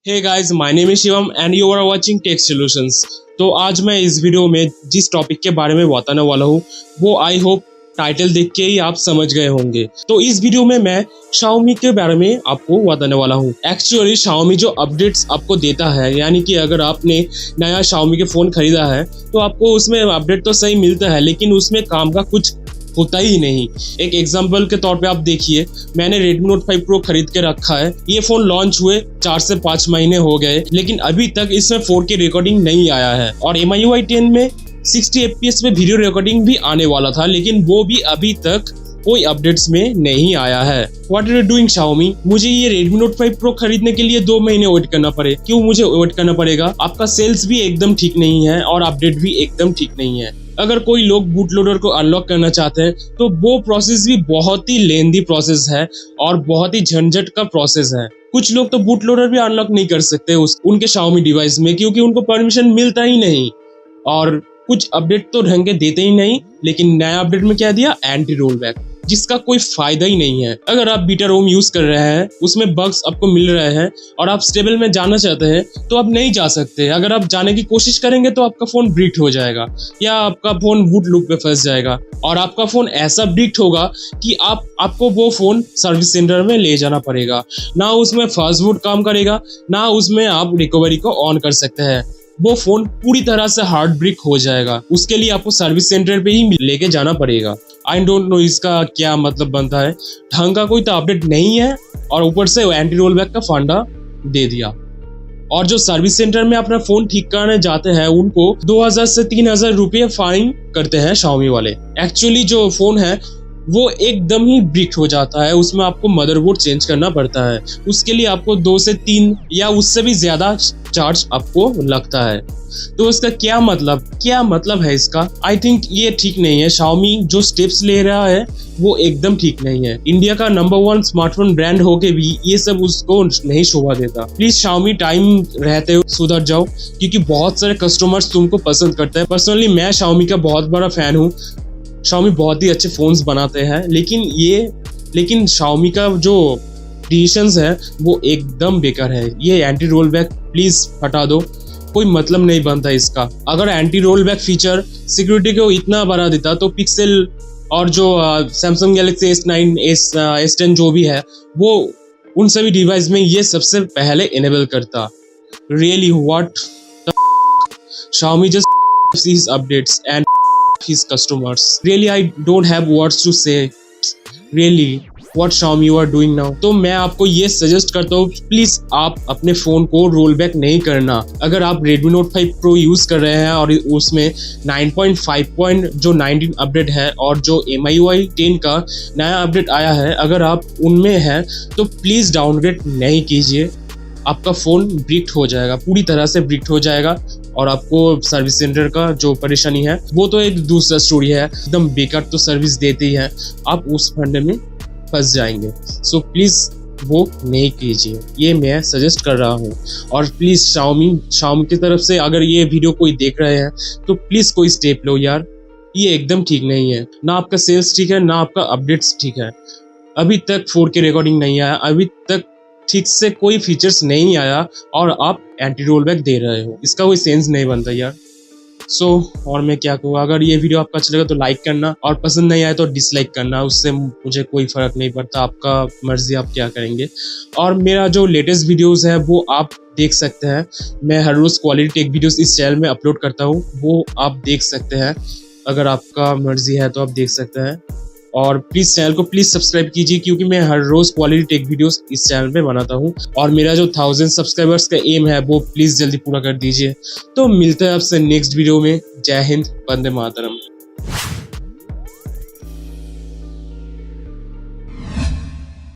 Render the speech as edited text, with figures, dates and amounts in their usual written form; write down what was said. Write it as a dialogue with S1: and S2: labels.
S1: Hey guys, my name is Shivam and you are watching Tech Solutions. तो आज मैं इस वीडियो में जिस टॉपिक के बारे में बताने वाला हूँ वो आई होप टाइटल देख के ही आप समझ गए होंगे। तो इस वीडियो में मैं Xiaomi के बारे में आपको बताने वाला हूँ। एक्चुअली Xiaomi जो अपडेट्स आपको देता है, यानी कि अगर आपने नया Xiaomi के फोन खरीदा है तो आपको उसमें अपडेट तो सही मिलता है, लेकिन उसमें काम का कुछ होता ही नहीं। एक एग्जांपल के तौर पे आप देखिए, मैंने Redmi Note 5 Pro खरीद के रखा है। ये फोन लॉन्च हुए 4 से 5 महीने हो गए, लेकिन अभी तक इसमें 4K रिकॉर्डिंग नहीं आया है। और MIUI 10 में 60 FPS में वीडियो रिकॉर्डिंग भी आने वाला था, लेकिन वो भी अभी तक कोई अपडेट्स में नहीं आया है। What are you doing Xiaomi? मुझे ये Redmi Note 5 Pro खरीदने के लिए 2 महीने वेट करना पड़े। क्यों मुझे वेट करना पड़ेगा? आपका सेल्स भी एकदम ठीक नहीं है और अपडेट भी एकदम ठीक नहीं है। अगर कोई लोग बूट लोडर को अनलॉक करना चाहते हैं तो वो प्रोसेस भी बहुत ही लेंदी प्रोसेस है और बहुत ही झंझट का प्रोसेस है। कुछ लोग तो बूट लोडर भी अनलॉक नहीं कर सकते उनके Xiaomi डिवाइस में, क्योंकि उनको परमिशन मिलता ही नहीं। और कुछ अपडेट तो ढंग के देते ही नहीं, लेकिन नया अपडेट में क्या दिया? एंटी रोल बैक, जिसका कोई फायदा ही नहीं है। अगर आप बीटा रोम यूज कर रहे हैं, उसमें बग्स आपको मिल रहे हैं और आप स्टेबल में जाना चाहते हैं तो आप नहीं जा सकते। अगर आप जाने की कोशिश करेंगे तो आपका फोन ब्रिक्ट हो जाएगा या आपका फोन बूट लूप पे फंस जाएगा और आपका फोन ऐसा ब्रिक्ट होगा कि आपको वो फोन सर्विस सेंटर में ले जाना पड़ेगा। ना उसमें फास्ट बूट काम करेगा, ना उसमें आप रिकवरी को ऑन कर सकते हैं। वो फोन पूरी तरह से हार्ड ब्रिक हो जाएगा। उसके लिए आपको सर्विस सेंटर पे ही लेके जाना पड़ेगा। आई डोंट नो इसका क्या मतलब बनता है। ढंग का कोई तो अपडेट नहीं है और ऊपर से एंटी रोल बैक का फंडा दे दिया। और जो सर्विस सेंटर में अपना फोन ठीक कराने जाते हैं उनको 2000 से 3000 रुपये फाइन करते हैं Xiaomi वाले। एक्चुअली जो फोन है वो एकदम ही ब्रिक हो जाता है। उसमें आपको मदरबोर्ड चेंज करना पड़ता है। उसके लिए आपको 2 से 3 या उससे भी ज्यादा चार्ज आपको लगता है। तो इसका क्या मतलब है इसका? आई थिंक ये ठीक नहीं है। Xiaomi जो स्टेप्स ले रहा है वो एकदम ठीक नहीं है। इंडिया का नंबर 1 स्मार्टफोन ब्रांड होके भी ये सब उसको नहीं शोभा देता। प्लीज Xiaomi टाइम रहते हुए सुधर जाओ, क्योंकि बहुत सारे कस्टमर्स तुमको पसंद करते हैं। पर्सनली मैं Xiaomi का बहुत बड़ा फैन हूँ। Xiaomi बहुत ही अच्छे फोन्स बनाते हैं, लेकिन Xiaomi का जो डिसीजंस है वो एकदम बेकार है। ये एंटी रोल बैक प्लीज हटा दो, कोई मतलब नहीं बनता इसका। अगर anti roll back feature security को इतना बढ़ा देता तो पिक्सल और जो Samsung Galaxy S9 S10 जो भी है वो उन सभी डिवाइस में ये सबसे पहले इनेबल करता। Really what Xiaomi just these updates and his customers. Really, I don't have words to say. Really, what Xiaomi you are doing now? तो मैं आपको ये सजेस्ट करता हूँ, प्लीज आप अपने फोन को रोल बैक नहीं करना। अगर आप Redmi Note 5 Pro यूज कर रहे हैं और उसमें 9.5.19 अपडेट है और जो MIUI 10 का नया अपडेट आया है, अगर आप उनमें हैं तो प्लीज डाउनग्रेड नहीं कीजिए। आपका फोन ब्रिक्ट हो जाएगा, पूरी तरह से ब्रिक्ट हो जाएगा और आपको सर्विस सेंटर का जो परेशानी है वो तो एक दूसरा स्टोरी है। एकदम बेकार तो सर्विस देते ही है, आप उस फंडे में फंस जाएंगे। सो प्लीज वो नहीं कीजिए, ये मैं सजेस्ट कर रहा हूँ। और प्लीज Xiaomi की तरफ से अगर ये वीडियो कोई देख रहे हैं तो प्लीज कोई स्टेप लो यार। ये एकदम ठीक नहीं है। ना आपका सेल्स ठीक है, ना आपका अपडेट्स ठीक है। अभी तक 4K रिकॉर्डिंग नहीं आया, अभी तक ठीक से कोई फीचर्स नहीं आया और आप एंटी रोल बैक दे रहे हो। इसका कोई सेंस नहीं बनता यार। और मैं क्या कहूँ, अगर ये वीडियो आपका अच्छा लगा तो लाइक करना और पसंद नहीं आया तो डिसलाइक करना। उससे मुझे कोई फर्क नहीं पड़ता, आपका मर्जी, आप क्या करेंगे। और मेरा जो लेटेस्ट वीडियोस है वो आप देख सकते हैं। मैं हर रोज क्वालिटी टेक वीडियोस इस चैनल में अपलोड करता हूँ, वो आप देख सकते हैं। अगर आपका मर्जी है तो आप देख सकते हैं। और प्लीज चैनल को प्लीज सब्सक्राइब कीजिए, क्योंकि मैं हर रोज क्वालिटी टेक वीडियोस इस चैनल पे बनाता हूँ। और मेरा जो 1000 सब्सक्राइबर्स का एम है वो प्लीज जल्दी पूरा कर दीजिए। तो मिलते हैं आपसे नेक्स्ट वीडियो में। जय हिंद, वंदे मातरम।